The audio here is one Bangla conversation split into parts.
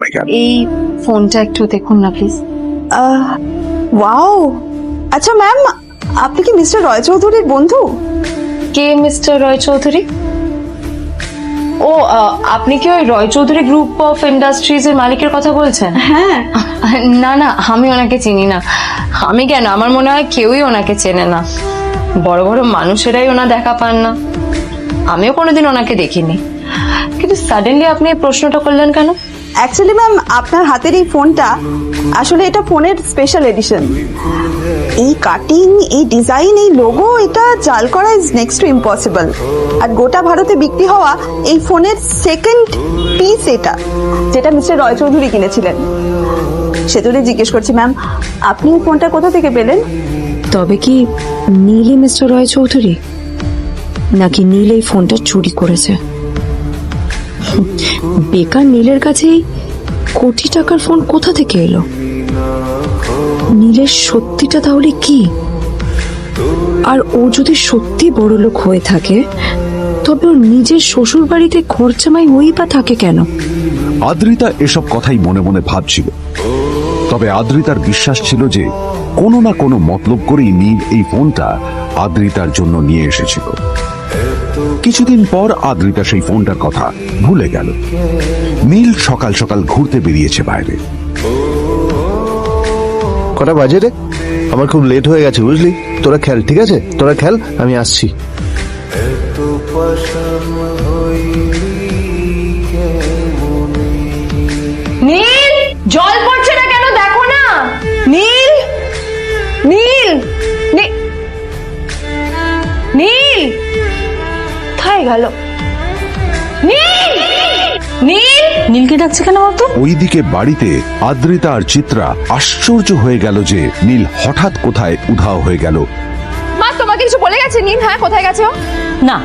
হয়ে গেল। এই ফোনটা একটু দেখুন না প্লিজ। ওয়াও, আচ্ছা ম্যাম, আপনি কি মিস্টার রয় চৌধুরীর বন্ধু? কে মিস্টার রয় চৌধুরী? ও আপনি কি ওই রয় চৌধুরী গ্রুপ অফ ইন্ডাস্ট্রিজ এর মালিকের কথা বলছেন? হ্যাঁ। না না, আমি ওনাকে চিনি না। আমি কেন, আমার মনে হয় কেউই ওনাকে চেনে না। বড় বড় মানুষেরাই ওনা দেখা পান না। আমিও কোনোদিন ওনাকে দেখিনি, কিন্তু সাডেনলি আপনি এই প্রশ্নটা করলেন কেন? অ্যাকচুয়ালি ম্যাম, আপনার হাতের এই ফোনটা আসলে এটা ফোনের স্পেশাল এডিশন। এই কাটিং, এই ডিজাইন, এই লোগো, এটা জাল করা ইজ নেক্সট টু ইম্পসিবল। আর গোটা ভারতে বিক্রি হওয়া এই ফোনের সেকেন্ড পিস এটা, যেটা মিস্টার রয় চৌধুরী কিনেছিলেন। সেজন্যই জিজ্ঞেস করছি ম্যাম, আপনি এই ফোনটা কোথা থেকে পেলেন? তবে কি নীলই মিস্টার রয় চৌধুরী, নাকি নীল এই ফোনটা চুরি করেছে? বেকার নীলের কাছে কোটি টাকার ফোন কোথা থেকে এলো? নীলের সত্যিটা তাহলে কি? আর ও যদি সত্যি বড়লোক হয়ে থাকে, তবে ওর নিজের শ্বশুর বাড়িতে খরচামাই ওই বা থাকে কেন? আদ্রিতা এসব কথাই মনে মনে ভাবছিল। তবে আদ্রিতার বিশ্বাস ছিল যে কোনো না কোনো মতলব করেই নীল এই ফোনটা আদ্রিতার জন্য নিয়ে এসেছিল। কিছুদিন পর আদ্রিতা সেই ফোনটার কথা ভুলে গেল। নীল সকাল সকাল ঘুরতে বেরিয়েছে বাইরে। কটা বাজে রে? আমার খুব লেট হয়ে গেছে বুঝলি। তোরা খেল, ঠিক আছে? তোরা খেল, আমি আসছি। নীল, জল পড়ছে না কেন দেখো না। নীল, নীল, নীল কোথায় গেল? নীল, নীল, নীলকে ডাকছে কেন বলতো? ওইদিকে বাড়িতে আদ্রিতা আর চিত্রা আশ্চর্য হয়ে গেল যে নীল হঠাৎ কোথায় উধাও হয়ে গেল। মা, তোমাকে কিছু বলে গেছে নীল? হ্যাঁ, কোথায় গেছে ও? না,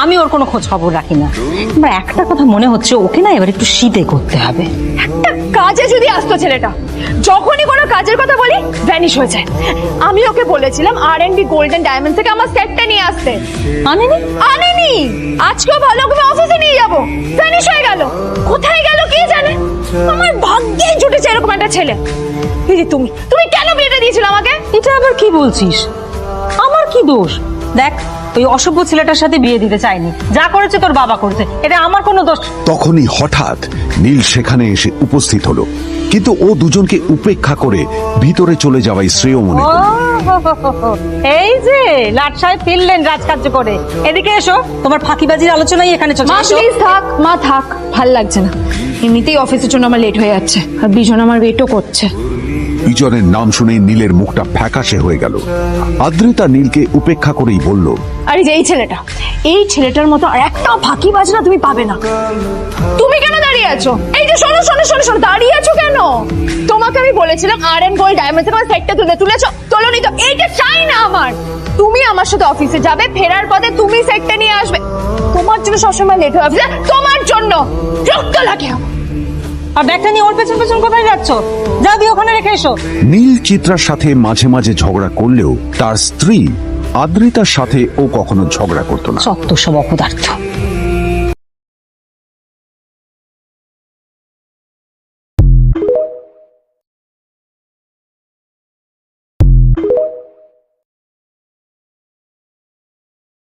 আমি ওর কোনো খোঁজ খবর রাখি না। এবার একটা কথা মনে হচ্ছে, ওকে না এবার একটু শীতে করতে হবে। একটা কাজে যদি আসতো ছেলেটা, যখনই কোনো কাজের কথা বলি ভ্যানিশ হয়ে যায়। আমি ওকে বলেছিলাম R&B গোল্ডেন ডায়মন্ড থেকে আমার সেটটা নিয়ে আসতে, আনেনি। আজকেও ভালো করে অফিসে নিয়ে যাব, ভ্যানিশ হয়ে গেল। কোথায় গেল কে জানে। আমার ভাগ্যেই জুটেছে এরকম একটা ছেলে। এই যে তুমি কেন বিয়েটা দিয়েছিলে আমাকে? এটা আবার কি বলছিস? আমার কি দোষ? দেখ, ওই অসভ্য ছেলেটার সাথে বিয়ে দিতে চাইনি। যা করেছে তোর বাবা করতে, এটা আমার কোনো দোষ। তখনই হঠাৎ নীল সেখানে এসে উপস্থিত হলো, কিন্তু ও দুজনকে উপেক্ষা করে ভিতরে চলে যাওয়াই শ্রেয় মনে করল। এই যে লাট সাহেব ফিরলেন রাজকার্য করে। এদিকে এসো, তোমার ফাঁকিবাজির আলোচনাই এখানে চলছে। মা প্লিজ থাক, মা থাক, ভাল লাগছে না। এমনিতেই অফিসের জন্য আমার লেট হয়ে যাচ্ছে, আর বিজন আমার ওয়েটও করছে। বিজনের নাম শুনে নীলের মুখটা ফ্যাকাশে হয়ে গেল। আদ্রিতা নীলকে উপেক্ষা করেই বলল, আরে যে এই ছেলেটার মতো আর একটা ফাঁকিবাজ না তুমি পাবে না। তুমি কেন দাঁড়িয়ে আছো? এই যে শোনো শোনো শোনো শোনো, দাঁড়িয়ে আছো কেন? তোমাকে আমি বলেছিলাম R&B গোল্ড ডায়মন্ড থেকে আমার সেটটা তুলেছো, তোলোনি তো। এইটা চাই না আমার। তুমি আমার সাথে অফিসে যাবে, ফেরার পথে তুমি সেটটা নিয়ে আসবে। তোমার জন্য সবসময় লেট হয়ে অফিসে, তোমার জন্য রক্ত লাগে। আর ব্যাগটা নিয়ে ওর পেছন পেছন কোথায় যাচ্ছ? যা দিয়ে ওখানে রেখে এসো। নীল চিত্রার সাথে মাঝে মাঝে ঝগড়া করলেও তার স্ত্রী আদ্রিতার সাথে ও কখনো ঝগড়া করতো না। সত্য সব অপদার্থ।